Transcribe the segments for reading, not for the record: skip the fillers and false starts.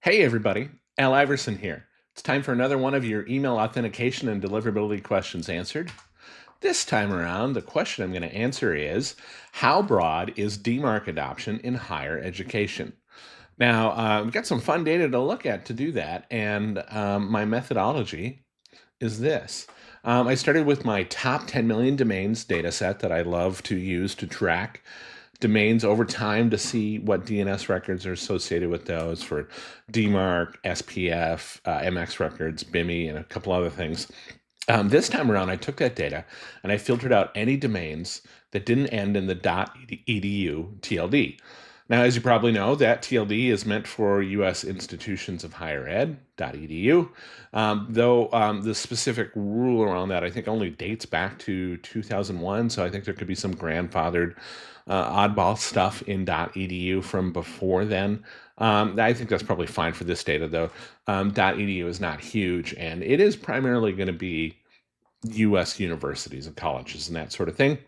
Hey everybody, Al Iverson here. It's time for another one of your email authentication and deliverability questions answered. This time around, the question I'm going to answer is, how broad is DMARC adoption in higher education? Now, we've got some fun data to look at to do that, and my methodology is this. I started with my top 10 million domains data set that I love to use to track domains over time to see what DNS records are associated with those for DMARC, SPF, MX records, BIMI, and a couple other things. This time around, I took that data and I filtered out any domains that didn't end in the .edu TLD. Now, as you probably know, that TLD is meant for U.S. institutions of higher ed, .edu, though the specific rule around that, I think, only dates back to 2001, so I think there could be some grandfathered oddball stuff in .edu from before then. I think that's probably fine for this data, though. .edu is not huge, and it is primarily going to be U.S. universities and colleges and that sort of thing.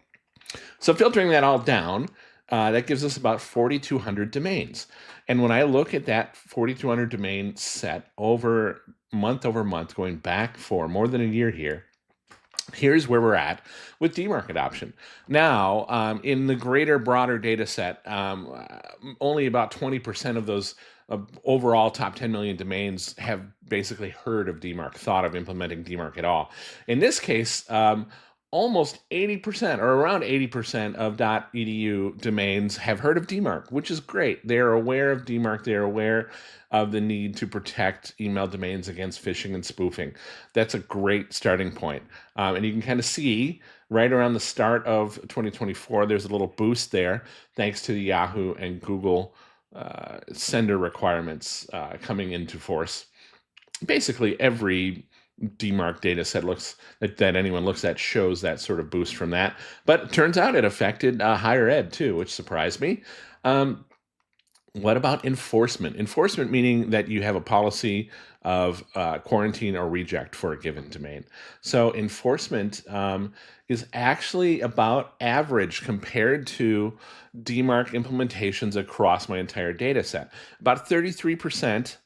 So filtering that all down, that gives us about 4,200 domains. And when I look at that 4,200 domain set over month, going back for more than a year here, here's where we're at with DMARC adoption. Now, in the greater, broader data set, only about 20% of those overall top 10 million domains have basically heard of DMARC, thought of implementing DMARC at all. In this case, almost 80% or around 80% of .edu domains have heard of DMARC, which is great. They're aware of DMARC. They're aware of the need to protect email domains against phishing and spoofing. That's a great starting point. And you can kind of see right around the start of 2024, there's a little boost there thanks to the Yahoo and Google sender requirements coming into force. Basically, every DMARC data set that anyone looks at shows that sort of boost from that. But it turns out it affected higher ed too, which surprised me. What about enforcement? Enforcement meaning that you have a policy of quarantine or reject for a given domain. So enforcement is actually about average compared to DMARC implementations across my entire data set. About 33%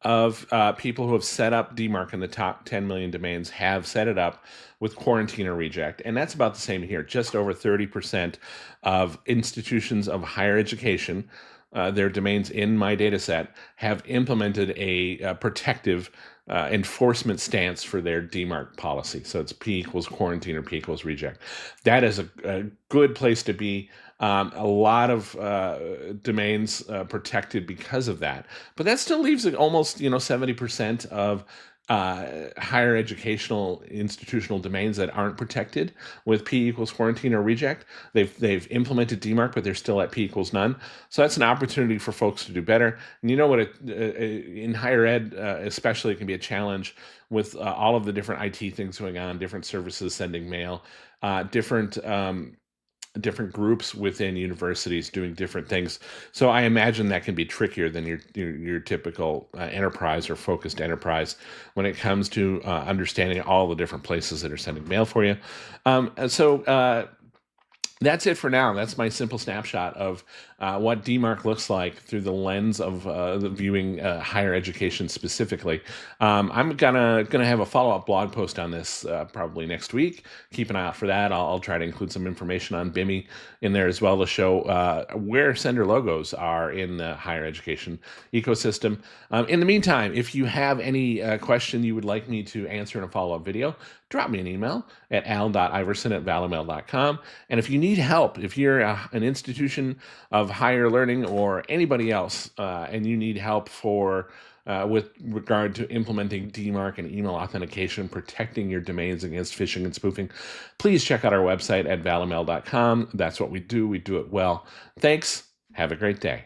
of people who have set up DMARC in the top 10 million domains have set it up with quarantine or reject. And that's about the same here. Just over 30% of institutions of higher education, their domains in my data set, have implemented a protective enforcement stance for their DMARC policy. So it's P equals quarantine or P equals reject. That is a good place to be. A lot of domains protected because of that, but that still leaves almost 70% of higher educational institutional domains that aren't protected with P equals quarantine or reject. They've implemented DMARC, but they're still at P equals none. So that's an opportunity for folks to do better. And you know what? In higher ed, especially, it can be a challenge with all of the different IT things going on, different services sending mail, different groups within universities doing different things. So I imagine that can be trickier than your typical enterprise or focused enterprise when it comes to understanding all the different places that are sending mail for you. That's it for now. That's my simple snapshot of what DMARC looks like through the lens of the viewing higher education specifically. I'm gonna have a follow-up blog post on this probably next week. Keep an eye out for that. I'll try to include some information on BIMI in there as well to show where sender logos are in the higher education ecosystem. In the meantime, if you have any question you would like me to answer in a follow-up video, drop me an email at al.iverson@valimail.com. And if you need help, if you're an institution of higher learning or anybody else, and you need help with regard to implementing DMARC and email authentication, protecting your domains against phishing and spoofing, please check out our website at valimail.com. That's what we do. We do it well. Thanks. Have a great day.